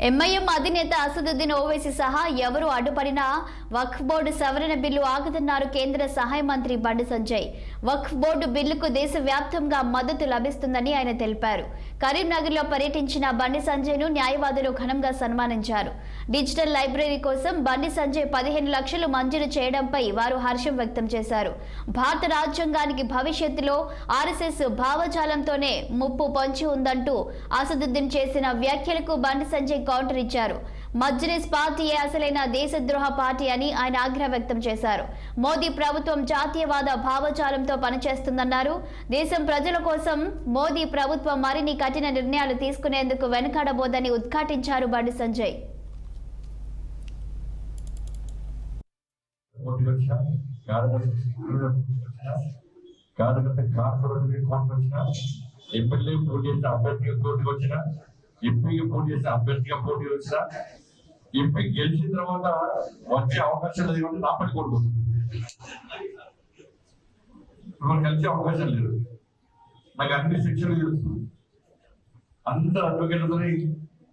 MIM అధినేత అసదుద్దీన్ ఓవైసీ సహా ఎవరు అడ్డుపడినా వక్ఫ్ బోర్డు సవరణ బిల్లు ఆగదన్నారు కేంద్ర సహాయ మంత్రి బండి సంజయ్. వక్ఫ్ బోర్డు బిల్లుకు దేశవ్యాప్తంగా మద్దతు లభిస్తుందని ఆయన తెలిపారు. కరీంనగర్లో పర్యటించిన బండి సంజయ్ను న్యాయవాదులు ఘనంగా సన్మానించారు. డిజిటల్ లైబ్రరీ కోసం బండి సంజయ్ 15 లక్షలు మంజూరు చేయడంపై వారు హర్షం వ్యక్తం చేశారు. భారత రాజ్యాంగానికి భవిష్యత్తులో ఆర్ఎస్ఎస్ భావజాలంతోనే ముప్పు పొంచి ఉందంటూ అసదుద్దీన్ చేసిన వ్యాఖ్యలకు బండి సంజయ్ కౌంటర్ ఇచ్చారు. మజ్లిస్ పార్టీయే అసలైన దేశద్రోహ పార్టీ అని ఆయన ఆగ్రహం వ్యక్తం చేశారు. మోదీ ప్రభుత్వం జాతీయవాద భావజాలంతో పనిచేస్తుందన్నారు. దేశం ప్రజల కోసం మోదీ ప్రభుత్వం మరిన్ని కఠిన నిర్ణయాలు తీసుకునేందుకు వెనుకాడబోదని ఉద్ఘాటించారు బండి సంజయ్. ఎంపీకి పోటీ చేసిన అభ్యర్థిగా పోటీ వచ్చిన ఎంపీ గెలిచిన తర్వాత వచ్చే అవకాశం లేదు కాబట్టి నా పని కొడుకు కలిసే అవకాశం లేదు. నాకు అన్ని శిక్షలు తెలుసు. అందరు అడ్వకేట్లతో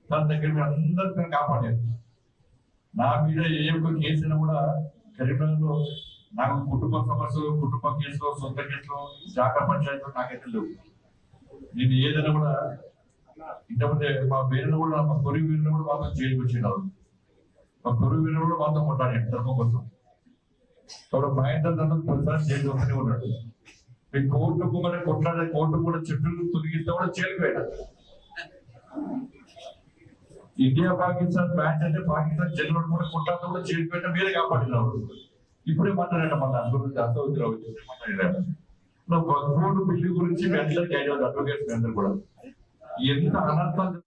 తన దగ్గర అందరికీ కాపాడారు. నా మీద ఏ ఒక్క కేసును కూడా కరీంనగర్లో నాకు కుటుంబ సమస్యలు, కుటుంబ కేసులో, సొంత కేసులో, శాఖ పంచాయతీలో నాకైతే లేవు. నేను ఏదైనా కూడా ఇంతకుముందే మా పేరును కూడా మా పొరుగు వీరును కూడా మాత్రం జైలుకి వచ్చినారు. మా పొరుగు వీరును కూడా మాత్రం కొట్టాడు ధర్మం కోసం. కాబట్టి మా ఇంటర్ కొన్నిసార్లు జైలు వస్తూనే ఉన్నాడు. మీ కోర్టుకు కూడా కొట్లాడే కోర్టు కూడా చెట్టును తొలగిస్తే కూడా జైలుకి వెళ్ళాడు. ఇండియా పాకిస్తాన్ మ్యాచ్ అంటే పాకిస్తాన్ జైలు కూడా కొట్టాడు కూడా జైలుకి వెళ్ళినా మీరే కాపాడినారు. ఇప్పుడే మాట్లాడాడు మన గురించి అసౌద్రావు మాట్లాడాడు. కోర్టు బిల్లు గురించి మీ అందరికీ ఐడియా అడ్వకేట్స్ అందరూ కూడా ఎంత అనర్థాలు